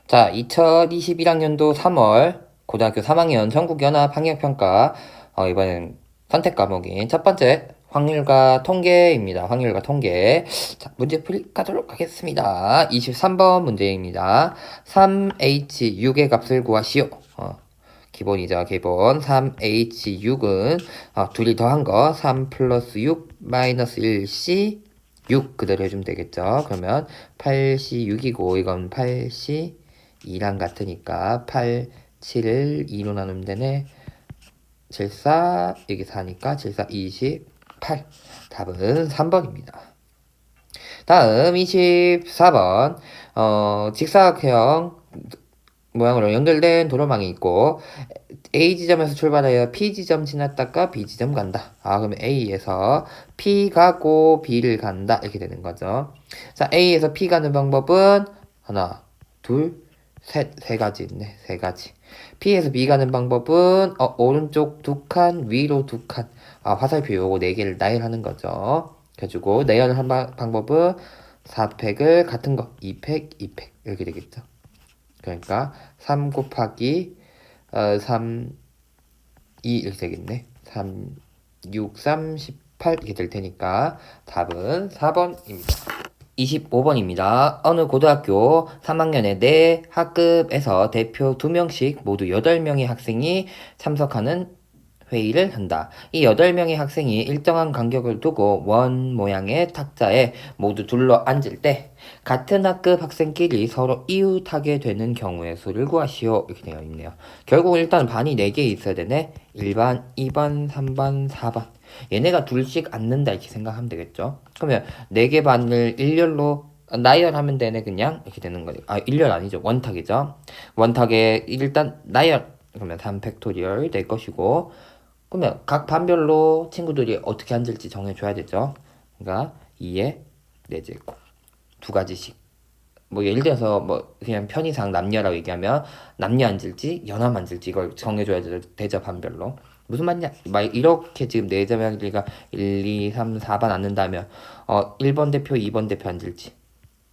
자, 2021학년도 3월 고등학교 3학년 전국연합 학력평가 이번엔 선택 과목인 첫 번째 확률과 통계입니다. 확률과 통계. 자, 문제 풀이가도록 하겠습니다. 23번 문제입니다. 3H6의 값을 구하시오. 기본이죠, 기본. 3H6은 둘이 더한 거 3 플러스 6 마이너스 1C 6 그대로 해주면 되겠죠. 그러면 8C6이고 이건 8C2랑 같으니까 8, 7을 2로 나누면 되네. 7, 4, 여기 4니까 7, 4, 28. 답은 3번입니다. 다음 24번 직사각형 모양으로 연결된 도로망이 있고 A 지점에서 출발하여 B 지점 지났다가 B 지점 간다. 그러면 A에서 P 가고 B를 간다. 이렇게 되는 거죠. 자, A에서 P 가는 방법은 하나, 둘, 셋, 세 가지 있네. 세 가지. P에서 B 가는 방법은 오른쪽 두 칸, 위로 두 칸. 화살표 요거 네 개를 나열하는 거죠. 그래가지고 나열한 방법은 4팩을 같은 거 2팩, 2팩 이렇게 되겠죠. 그러니까 3 곱하기 3, 2 이렇게 되겠네. 3, 6, 3, 18 이렇게 될 테니까 답은 4번입니다. 25번입니다. 어느 고등학교 3학년의 내 학급에서 대표 2명씩 모두 8명의 학생이 참석하는 회의를 한다. 이 8명의 학생이 일정한 간격을 두고 원 모양의 탁자에 모두 둘러 앉을 때 같은 학급 학생끼리 서로 이웃하게 되는 경우의 수를 구하시오. 이렇게 되어 있네요. 결국 일단 반이 4개 있어야 되네. 1반, 2반, 3반, 4반. 얘네가 둘씩 앉는다 이렇게 생각하면 되겠죠. 그러면 4개 반을 일렬로 나열하면 되네. 그냥 이렇게 되는 거예요. 일렬 아니죠. 원탁이죠. 원탁에 일단 나열 그러면 3팩토리얼 될 것이고, 그러면 각 반별로 친구들이 어떻게 앉을지 정해줘야 되죠. 그러니까 2에 4제곱 두 가지씩. 뭐 예를 들어서 뭐 그냥 편의상 남녀라고 얘기하면 남녀 앉을지 연합 앉을지 이걸 정해줘야 되죠. 반별로. 무슨 말이냐? 막 이렇게 지금 4명이가 1, 2, 3, 4반 앉는다면 1번 대표, 2번 대표 앉을지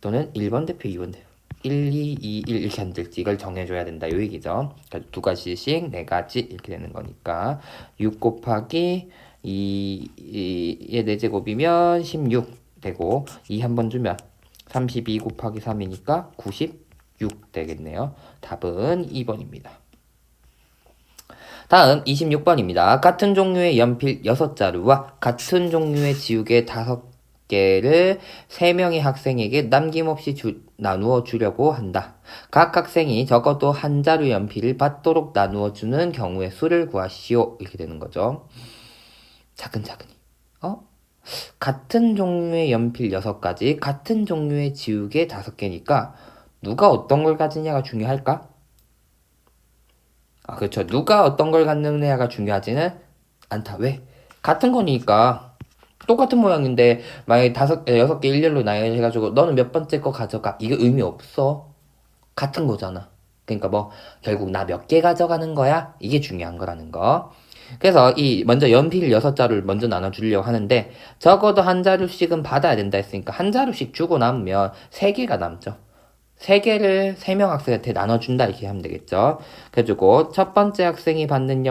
또는 1번 대표, 2번 대표 1, 2, 2, 1 이렇게 앉을지 이걸 정해줘야 된다 요 얘기죠. 그러니까 두 가지씩 4가지 이렇게 되는 거니까 6 곱하기 2의 4제곱이면 16 되고 2 한 번 주면 32 곱하기 3이니까 96 되겠네요. 답은 2번입니다. 다음 26번입니다. 같은 종류의 연필 6자루와 같은 종류의 지우개 5개를 3명의 학생에게 남김없이 나누어 주려고 한다. 각 학생이 적어도 한 자루 연필을 받도록 나누어 주는 경우의 수를 구하시오. 이렇게 되는 거죠. 차근차근히. 같은 종류의 연필 6가지, 같은 종류의 지우개 5개니까 누가 어떤 걸 가지냐가 중요할까? 그렇죠. 누가 어떤 걸 갖느냐가 중요하지는 않다. 왜? 같은 거니까 똑같은 모양인데 만약에 6개 일렬로 나열해가지고 너는 몇 번째 거 가져가. 이게 의미 없어. 같은 거잖아. 그러니까 뭐 결국 나 몇 개 가져가는 거야? 이게 중요한 거라는 거. 그래서 먼저 연필 6자루를 먼저 나눠주려고 하는데 적어도 한 자루씩은 받아야 된다 했으니까 한 자루씩 주고 남으면 3개가 남죠. 3개를 3명 학생한테 나눠준다 이렇게 하면 되겠죠. 그래가지고 첫 번째 학생이 받는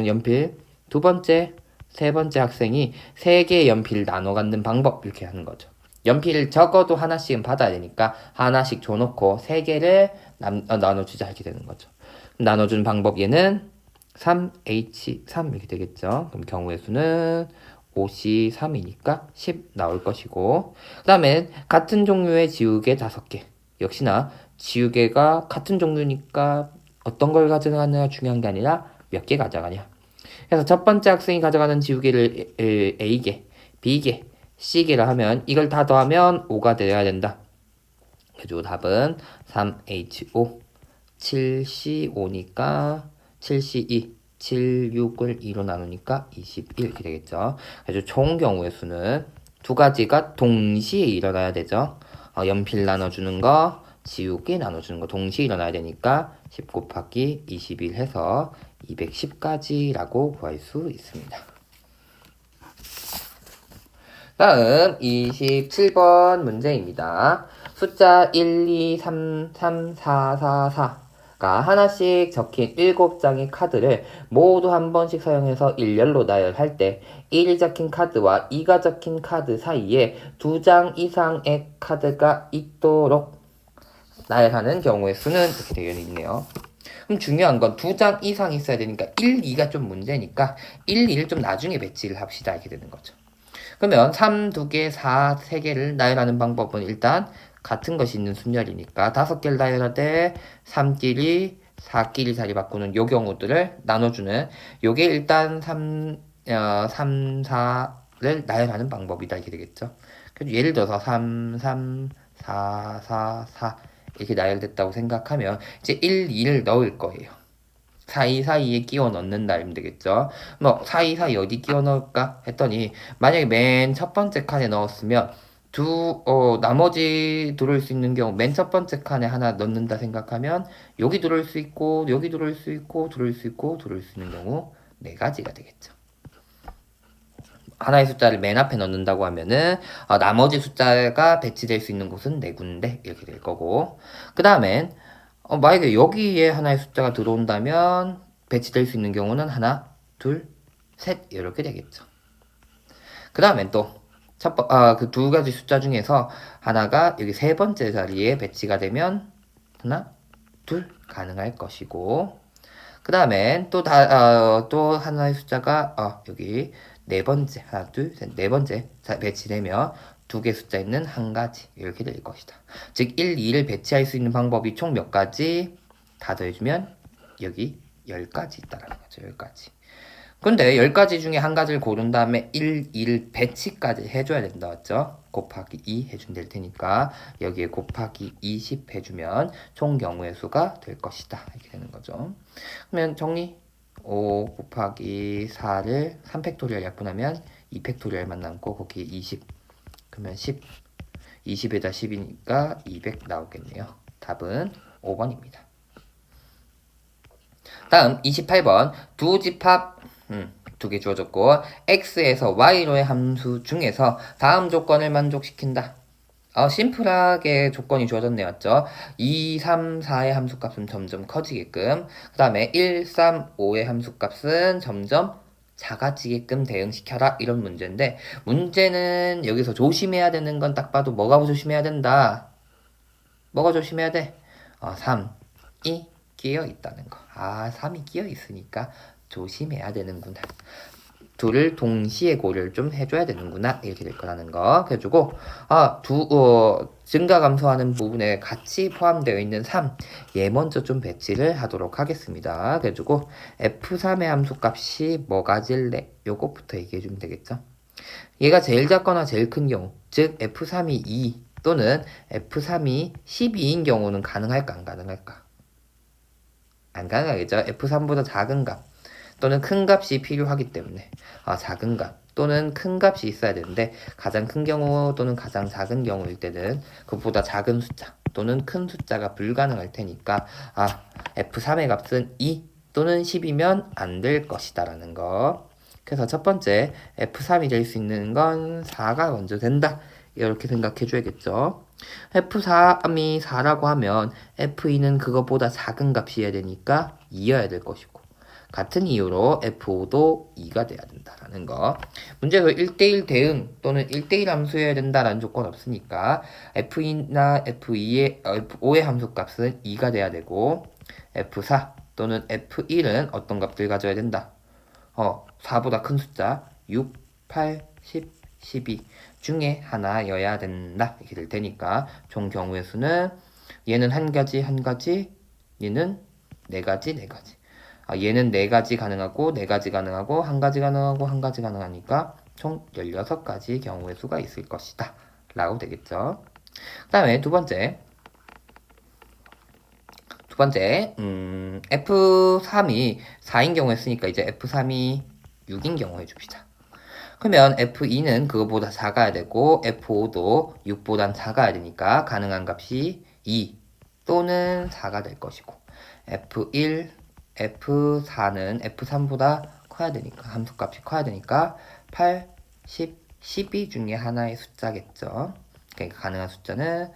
연필, 두 번째, 세 번째 학생이 3개의 연필을 나눠 갖는 방법 이렇게 하는 거죠. 연필을 적어도 하나씩은 받아야 되니까 하나씩 줘놓고 3개를 나눠주자 이렇게 되는 거죠. 나눠주는 방법 얘는 3H3 이렇게 되겠죠. 그럼 경우의 수는 5C3이니까 10 나올 것이고, 그 다음에 같은 종류의 지우개 5개. 역시나 지우개가 같은 종류니까 어떤 걸 가져가느냐 중요한 게 아니라 몇 개 가져가냐. 그래서 첫 번째 학생이 가져가는 지우개를 A개, B개, C개를 하면 이걸 다 더하면 5가 되어야 된다. 그래서 답은 3H5, 7C5니까 7C2, 7, 6을 2로 나누니까 21 이렇게 되겠죠. 그래서 총 경우의 수는 두 가지가 동시에 일어나야 되죠. 연필 나눠주는 거, 지우개 나눠주는 거 동시에 일어나야 되니까 10 곱하기 21 해서 210까지라고 구할 수 있습니다. 다음 27번 문제입니다. 숫자 1, 2, 3, 3, 4, 4, 4가 하나씩 적힌 7장의 카드를 모두 한 번씩 사용해서 일렬로 나열할 때 1이 적힌 카드와 2가 적힌 카드 사이에 2장 이상의 카드가 있도록 나열하는 경우의 수는 이렇게 되어 있네요. 그럼 중요한 건 2장 이상 있어야 되니까 1, 2가 좀 문제니까 1, 2를 좀 나중에 배치를 합시다. 이렇게 되는 거죠. 그러면 3 2개, 4 3개를 나열하는 방법은 일단 같은 것이 있는 순열이니까 5개를 나열하되 3끼리, 4끼리 자리 바꾸는 요 경우들을 나눠주는 요게 일단 3, 4를 나열하는 방법이다. 이렇게 되겠죠. 그래서 예를 들어서 3, 3, 4, 4, 4 이렇게 나열됐다고 생각하면 이제 1, 2를 넣을 거예요. 사이사이에 끼워 넣는다 이러면 되겠죠. 뭐 사이사이 어디 끼워 넣을까 했더니 만약에 맨 첫 번째 칸에 넣었으면 나머지 들어올 수 있는 경우 맨 첫 번째 칸에 하나 넣는다 생각하면 여기 들어올 수 있고 여기 들어올 수 있고 들어올 수 있고 들어올 수 있는 경우 네 가지가 되겠죠. 하나의 숫자를 맨 앞에 넣는다고 하면은 나머지 숫자가 배치될 수 있는 곳은 네 군데 이렇게 될 거고 그 다음엔 만약에 여기에 하나의 숫자가 들어온다면 배치될 수 있는 경우는 하나, 둘, 셋 이렇게 되겠죠. 그 다음엔 또 그 두 가지 숫자 중에서 하나가 여기 세 번째 자리에 배치가 되면 하나, 둘 가능할 것이고 그 다음엔 또 하나의 숫자가 여기 네 번째 하나, 둘, 셋 네 번째 배치되면 두 개 숫자 있는 한 가지 이렇게 될 것이다. 즉 1, 2를 배치할 수 있는 방법이 총 몇 가지? 다 더해주면 여기 10가지 있다라는 거죠. 10가지. 근데 10가지 중에 한 가지를 고른 다음에 1, 2를 배치까지 해줘야 된다. 맞죠? 곱하기 2 해주면 될 테니까 여기에 곱하기 20 해주면 총 경우의 수가 될 것이다. 이렇게 되는 거죠. 그러면 정리 5 곱하기 4를 3팩토리얼 약분하면 2팩토리얼만 남고 거기에 20 그러면 10 20에다 10이니까 200 나오겠네요. 답은 5번입니다. 다음 28번 두 집합 두 개 주어졌고 x에서 y로의 함수 중에서 다음 조건을 만족시킨다. 심플하게 조건이 주어졌네 맞죠? 2, 3, 4의 함수값은 점점 커지게끔 그 다음에 1, 3, 5의 함수값은 점점 작아지게끔 대응시켜라 이런 문제인데 문제는 여기서 조심해야 되는 건 딱 봐도 뭐가 조심해야 된다? 뭐가 조심해야 돼? 3이 끼어 있다는 거. 3이 끼어 있으니까 조심해야 되는구나. 둘을 동시에 고려를 좀 해줘야 되는구나 이렇게 될 거라는 거 그래가지고 증가 감소하는 부분에 같이 포함되어 있는 3 얘 먼저 좀 배치를 하도록 하겠습니다. 그래가지고 F3의 함수값이 뭐가질래 요것부터 얘기해주면 되겠죠. 얘가 제일 작거나 제일 큰 경우 즉 F3이 2 또는 F3이 12인 경우는 가능할까 안 가능할까? 안 가능하겠죠. F3보다 작은 값 또는 큰 값이 필요하기 때문에 작은 값 또는 큰 값이 있어야 되는데 가장 큰 경우 또는 가장 작은 경우일 때는 그보다 작은 숫자 또는 큰 숫자가 불가능할 테니까 F3의 값은 2 또는 10이면 안 될 것이다 라는 거. 그래서 첫 번째 F3이 될 수 있는 건 4가 먼저 된다 이렇게 생각해 줘야겠죠. F3이 4라고 하면 F2는 그것보다 작은 값이어야 되니까 2여야 될 것이고 같은 이유로 F5도 2가 돼야 된다라는 거. 문제에서 1대1 대응 또는 1대1 함수여야 된다라는 조건 없으니까 F2나 F5의 함수값은 2가 돼야 되고 F4 또는 F1은 어떤 값들 가져야 된다. 4보다 큰 숫자 6, 8, 10, 12 중에 하나여야 된다. 이렇게 될 테니까 총 경우의 수는 얘는 한 가지, 얘는 네 가지. 얘는 네 가지 가능하고 네 가지 가능하고 한 가지 가능하고 한 가지 가능하니까 총 16가지 경우의 수가 있을 것이다. 라고 되겠죠. 그 다음에 두 번째 F3이 4인 경우에 쓰니까 이제 F3이 6인 경우 해줍시다. 그러면 F2는 그거보다 작아야 되고 F5도 6보단 작아야 되니까 가능한 값이 2 또는 4가 될 것이고 F1, F4는 F3보다 커야 되니까 함수값이 커야 되니까 8, 10, 12 중에 하나의 숫자겠죠. 그러니까 가능한 숫자는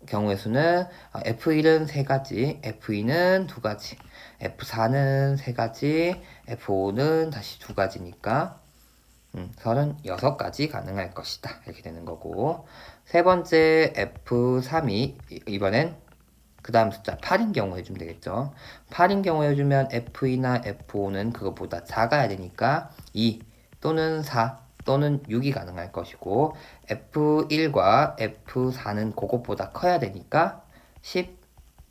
경우의 수는 F1은 3가지, F2는 2가지, F4는 3가지, F5는 다시 2가지니까 36가지 가능할 것이다. 이렇게 되는 거고, 세 번째 F3이 이번엔 그 다음 숫자 8인 경우 해주면 되겠죠. 8인 경우 해주면 F2나 F5는 그것보다 작아야 되니까 2 또는 4 또는 6이 가능할 것이고, F1과 F4는 그것보다 커야 되니까 10,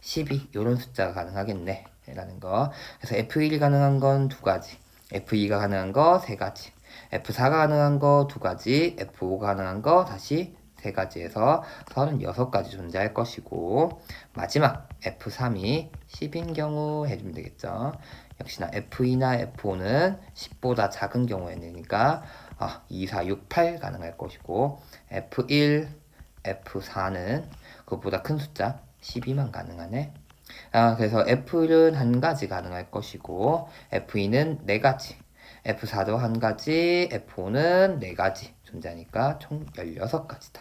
12 이런 숫자가 가능하겠네 라는 거. 그래서 F1이 가능한 건 2가지, F2가 가능한 거 3가지, F4가 가능한 거 2가지, F5가 가능한 거 다시 3가지에서 36가지 존재할 것이고, 마지막 F3이 10인 경우 해주면 되겠죠. 역시나 F2나 F5는 10보다 작은 경우에니까 2, 4, 6, 8 가능할 것이고, F1, F4는 그것보다 큰 숫자 12만 가능하네. 그래서 F는 1가지 가능할 것이고, F2는 4가지, F4도 1가지, F5는 4가지 존재하니까 총 16가지다.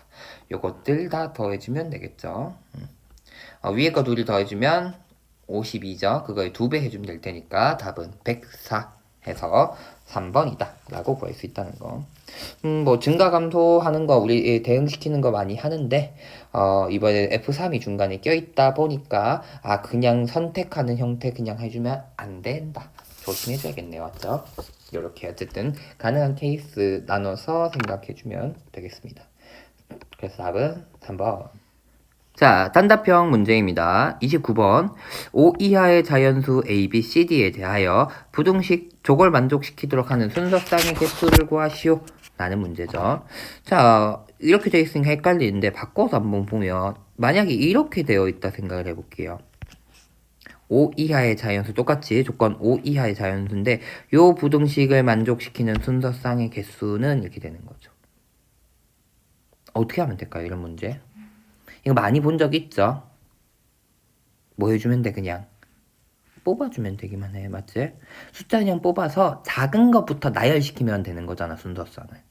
요것들 다 더해주면 되겠죠. 위에 거 둘이 더해주면 52죠. 그거에 2배 해주면 될 테니까 답은 104 해서 3번이다 라고 구할 수 있다는 거. 뭐 증가 감소하는 거 우리 대응시키는 거 많이 하는데, 이번에 F3이 중간에 껴있다 보니까 그냥 선택하는 형태 그냥 해주면 안 된다. 조심해줘야겠네요. 맞죠? 이렇게 어쨌든 가능한 케이스 나눠서 생각해주면 되겠습니다. 그래서 답은 3번. 자, 단답형 문제입니다. 29번. 5 이하의 자연수 A, B, C, D에 대하여 부등식 조걸 만족시키도록 하는 순서쌍의 개수를 구하시오. 라는 문제죠. 자, 이렇게 되어 있으니까 헷갈리는데 바꿔서 한번 보면, 만약에 이렇게 되어 있다 생각을 해볼게요. 5 이하의 자연수, 똑같이 조건 5 이하의 자연수인데 요 부등식을 만족시키는 순서쌍의 개수는 이렇게 되는 거죠. 어떻게 하면 될까요? 이런 문제. 이거 많이 본 적 있죠? 뭐 해주면 돼? 그냥 뽑아주면 되기만 해. 맞지? 숫자 그냥 뽑아서 작은 것부터 나열시키면 되는 거잖아, 순서쌍을.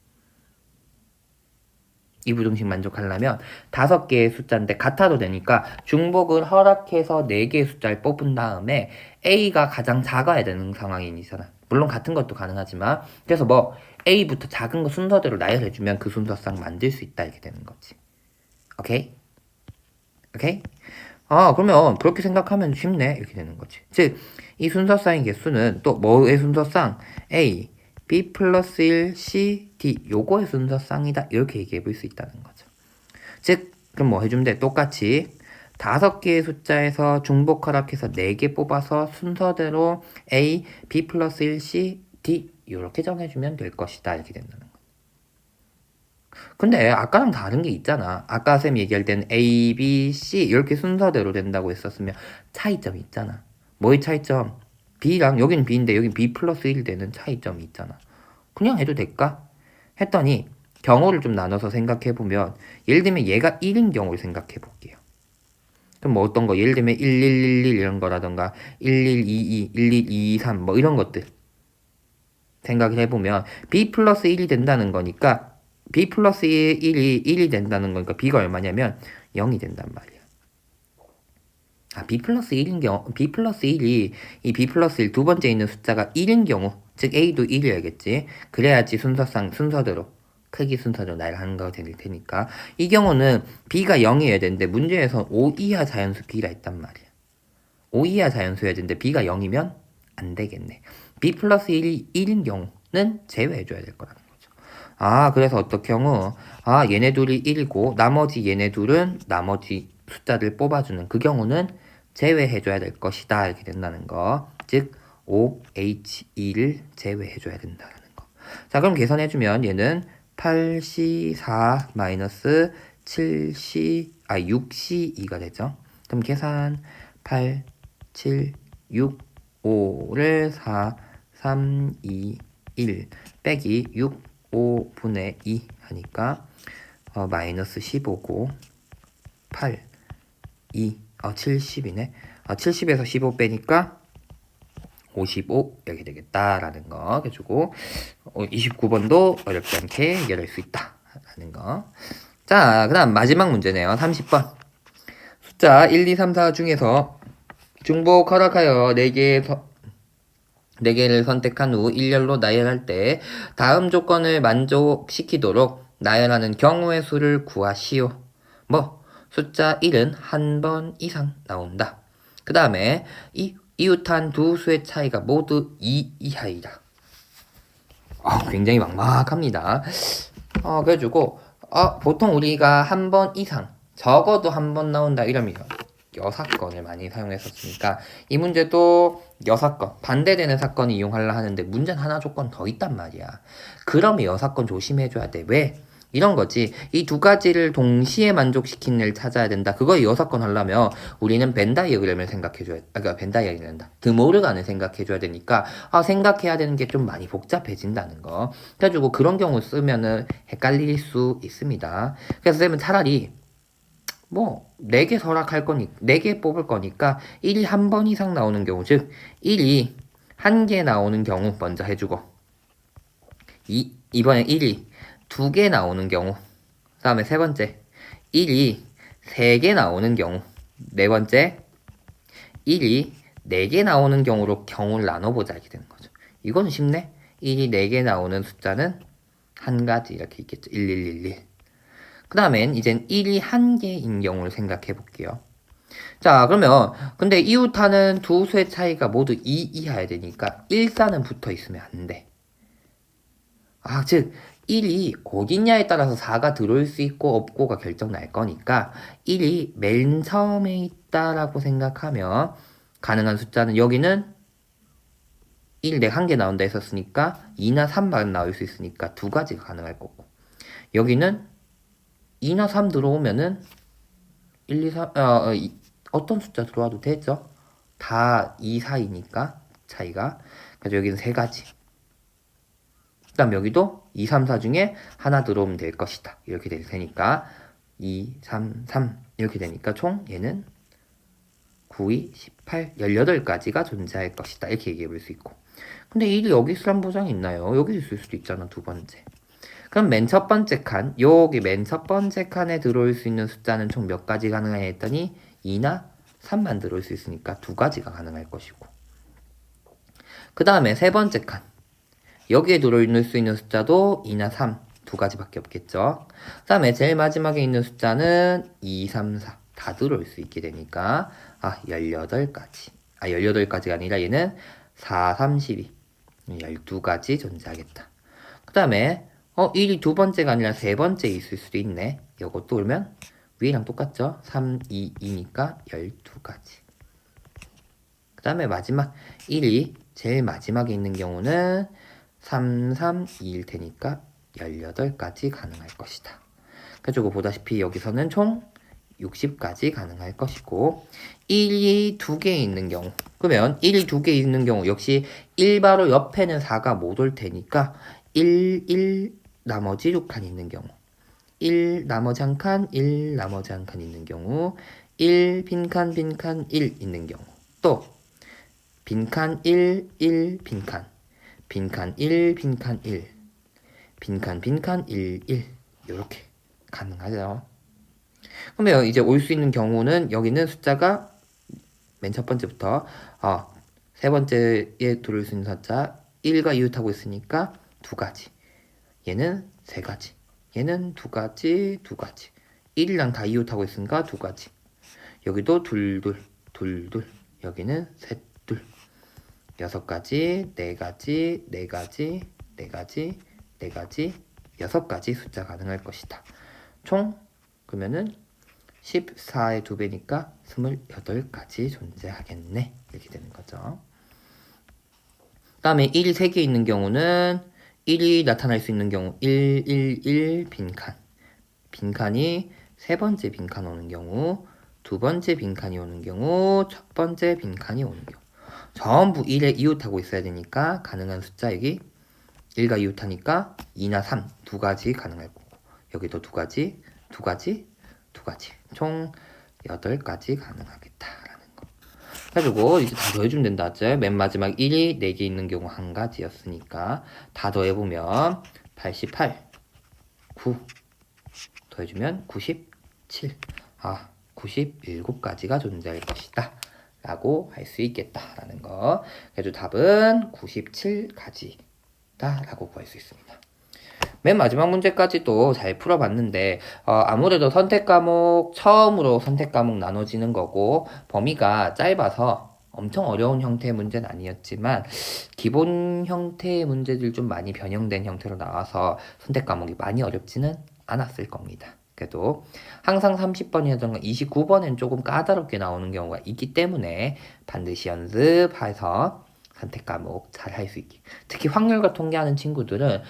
이 부등식 만족하려면 5개의 숫자인데 같아도 되니까 중복을 허락해서 4개의 숫자를 뽑은 다음에 A가 가장 작아야 되는 상황이잖아. 물론 같은 것도 가능하지만, 그래서 뭐 A부터 작은 거 순서대로 나열해주면 그 순서쌍 만들 수 있다 이렇게 되는 거지. 오케이? 오케이? 그러면 그렇게 생각하면 쉽네 이렇게 되는 거지. 즉 이 순서쌍의 개수는 또 뭐의 순서쌍? A, B 플러스 1, C, D 요거의 순서쌍이다 이렇게 얘기해 볼 수 있다는 거죠. 즉 그럼 뭐 해주면 돼? 똑같이 5개의 숫자에서 중복 허락해서 4개 뽑아서 순서대로 A, B 플러스 1, C, D 이렇게 정해주면 될 것이다 이렇게 된다는 거. 근데 아까랑 다른 게 있잖아. 아까 쌤이 얘기할 때는 A, B, C 이렇게 순서대로 된다고 했었으면 차이점이 있잖아. 뭐의 차이점? B랑 여긴 B인데 여긴 B 플러스 1 되는 차이점이 있잖아. 그냥 해도 될까? 했더니 경우를 좀 나눠서 생각해보면, 예를 들면 얘가 1인 경우를 생각해볼게요. 그럼 뭐 어떤 거? 예를 들면 1111 이런 거라던가 1122, 1123 뭐 이런 것들 생각을 해보면 B 플러스 1이 된다는 거니까, B 플러스 1이 된다는 거니까 B가 얼마냐면 0이 된단 말이야. B 플러스 1인 경우, B 플러스 1이 이 B 플러스 1 두 번째 있는 숫자가 1인 경우, 즉 A도 1이어야겠지. 그래야지 순서대로 크기 순서대로 나열하는 거 될 테니까. 이 경우는 B가 0이어야 되는데 문제에서 5 이하 자연수 B라 했단 말이야. 5 이하 자연수여야 되는데 B가 0이면 안 되겠네. B 플러스 1이 1인 경우는 제외해줘야 될 거라는 거죠. 그래서 어떤 경우 얘네 둘이 1이고 나머지 얘네 둘은 나머지 숫자를 뽑아주는 그 경우는 제외해줘야 될 것이다 이렇게 된다는 거. 즉 OH2를 제외해줘야 된다는 거. 자, 그럼 계산해주면 얘는 8C4 마이너스 6C2가 되죠. 그럼 계산 8, 7, 6, 5를 4, 3, 2, 1 빼기 6, 5분의 2 하니까 마이너스 15고 8, 2, 70이네. 70에서 15 빼니까 55 이렇게 되겠다라는 거 해주고, 29번도 어렵지 않게 해결할 수 있다라는 거. 자, 그 다음 마지막 문제네요. 30번. 숫자 1, 2, 3, 4 중에서 중복 허락하여 4개를 선택한 후 일렬로 나열할 때 다음 조건을 만족시키도록 나열하는 경우의 수를 구하시오. 뭐 숫자 1은 한 번 이상 나온다. 그 다음에 이웃한 두 수의 차이가 모두 2 이하이다. 굉장히 막막합니다. 그래가지고 보통 우리가 한 번 이상 적어도 한 번 나온다 이러면 여사건을 많이 사용했었으니까 이 문제도 여사건 반대되는 사건을 이용하려 하는데 문제는 하나 조건 더 있단 말이야. 그러면 여사건 조심해줘야 돼. 왜? 이런 거지. 이 두 가지를 동시에 만족시키는 애를 찾아야 된다. 그거 여사건 하려면 우리는 벤 다이어그램을 생각해줘야, 그러니까 벤 다이어그램이란다. 드모르간을 생각해줘야 되니까 생각해야 되는 게 좀 많이 복잡해진다는 거. 그래가지고 그런 경우 쓰면은 헷갈릴 수 있습니다. 그래서 쌤은 차라리 4개 설악할 거니까, 4개 뽑을 거니까 1이 한 번 이상 나오는 경우, 즉 1이 한 개 나오는 경우 먼저 해주고 이번에 1이 2개 나오는 경우, 그 다음에 세 번째 1이 3개 나오는 경우, 네 번째 1이 4개 나오는 경우로 경우를 나눠보자 이렇게 되는 거죠. 이건 쉽네. 1이 4개 나오는 숫자는 한 가지 이렇게 있겠죠. 1111. 그 다음엔 이젠 1이 한 개인 경우를 생각해 볼게요. 자, 그러면 근데 이웃하는 두 수의 차이가 모두 2 이하야 되니까 1사는 붙어 있으면 안 돼. 즉 1이 어딨냐에 따라서 4가 들어올 수 있고 없고가 결정 날 거니까 1이 맨 처음에 있다라고 생각하면 가능한 숫자는 여기는 1 내가 한 개 나온다 했었으니까 2나 3만 나올 수 있으니까 두 가지가 가능할 거고, 여기는 2나 3 들어오면은 1, 2, 3, 어떤 숫자 들어와도 되죠? 다 2 사이니까 차이가. 그래서 여기는 세 가지. 그 다음 여기도 2, 3, 4 중에 하나 들어오면 될 것이다. 이렇게 될 테니까 2, 3, 3 이렇게 되니까 총 얘는 9, 2, 18, 18가지가 존재할 것이다. 이렇게 얘기해 볼 수 있고. 근데 1이 여기 있으란 보장이 있나요? 여기 있을 수도 있잖아, 두 번째. 그럼 맨 첫 번째 칸, 여기 맨 첫 번째 칸에 들어올 수 있는 숫자는 총 몇 가지 가능하냐 했더니 2나 3만 들어올 수 있으니까 두 가지가 가능할 것이고, 그 다음에 세 번째 칸, 여기에 들어올 수 있는 숫자도 2나 3, 두 가지밖에 없겠죠. 그 다음에 제일 마지막에 있는 숫자는 2, 3, 4 다 들어올 수 있게 되니까 18가지. 18가지가 아니라 얘는 4, 3, 12 12가지 존재하겠다. 그 다음에 1이 두 번째가 아니라 세 번째 있을 수도 있네. 이것도 그러면 위랑 똑같죠? 3, 2, 2니까 12가지. 그 다음에 마지막 1이 제일 마지막에 있는 경우는 3, 3, 2일 테니까 18가지 가능할 것이다. 그래서 보다시피 여기서는 총 60가지 가능할 것이고, 1이 두 개 있는 경우, 그러면 1이 두 개 있는 경우 역시 1 바로 옆에는 4가 못 올 테니까 1 나머지 6칸 있는 경우, 1 나머지 한 칸, 1 나머지 한 칸 있는 경우, 1 빈칸 1 있는 경우, 또 빈칸 1 빈칸, 빈칸 1 빈칸 1 빈칸 1 이렇게 가능하죠. 그러면 이제 올 수 있는 경우는 여기는 숫자가 맨 첫 번째부터 세 번째에 들어올 수 있는 숫자 1과 이웃하고 있으니까 두 가지, 얘는 세 가지, 얘는 두 가지 1이랑 다 이웃하고 있으니까 두 가지, 여기도 둘, 여기는 셋, 6가지, 4가지, 6가지 숫자 가능할 것이다. 총 그러면은 14의 2배니까 28가지 존재하겠네. 이렇게 되는 거죠. 그 다음에 1이 3개 있는 경우는 1이 나타날 수 있는 경우 1 빈칸, 빈칸이 세 번째 빈칸 오는 경우, 두 번째 빈칸이 오는 경우, 첫 번째 빈칸이 오는 경우, 전부 1에 이웃하고 있어야 되니까 가능한 숫자 여기 1과 이웃하니까 2나 3 두 가지 가능할 거고, 여기도 두 가지 총 8가지 가능하겠다라는 거. 그래가지고 이제 다 더해주면 된다. 맨 마지막 1이 4개 있는 경우 한 가지였으니까 다 더해보면 88, 9 더해주면 97. 97가지가 존재할 것이다. 라고 할 수 있겠다라는 거. 그래서 답은 97가지다 라고 구할 수 있습니다. 맨 마지막 문제까지도 잘 풀어봤는데 아무래도 선택 과목 처음으로 선택 과목 나눠지는 거고 범위가 짧아서 엄청 어려운 형태의 문제는 아니었지만 기본 형태의 문제들 좀 많이 변형된 형태로 나와서 선택 과목이 많이 어렵지는 않았을 겁니다. 그래도 항상 30번이라던가 29번은 조금 까다롭게 나오는 경우가 있기 때문에 반드시 연습해서 선택 과목 잘 할 수 있게. 특히 확률과 통계하는 친구들은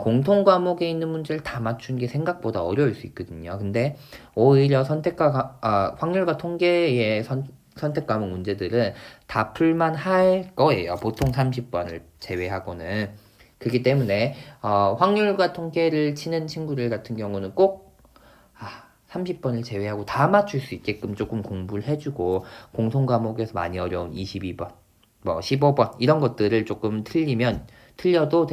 공통 과목에 있는 문제를 다 맞춘 게 생각보다 어려울 수 있거든요. 근데 오히려 확률과 통계의 선택 과목 문제들은 다 풀만 할 거예요. 보통 30번을 제외하고는. 그렇기 때문에 확률과 통계를 치는 친구들 같은 경우는 꼭 30번을 제외하고 다 맞출 수 있게끔 조금 공부를 해주고 공통 과목에서 많이 어려운 22번, 15번 이런 것들을 조금 틀려도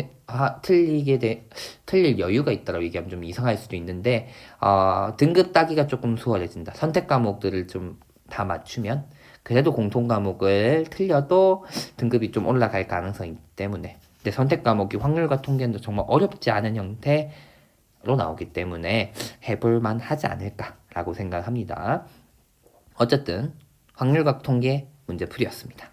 틀릴 여유가 있다라고 얘기하면 좀 이상할 수도 있는데 등급 따기가 조금 수월해진다. 선택 과목들을 좀 다 맞추면 그래도 공통 과목을 틀려도 등급이 좀 올라갈 가능성이 있기 때문에 근데 선택 과목이 확률과 통계는 정말 어렵지 않은 형태로 나오기 때문에 해볼만 하지 않을까라고 생각합니다. 어쨌든 확률과 통계 문제풀이였습니다.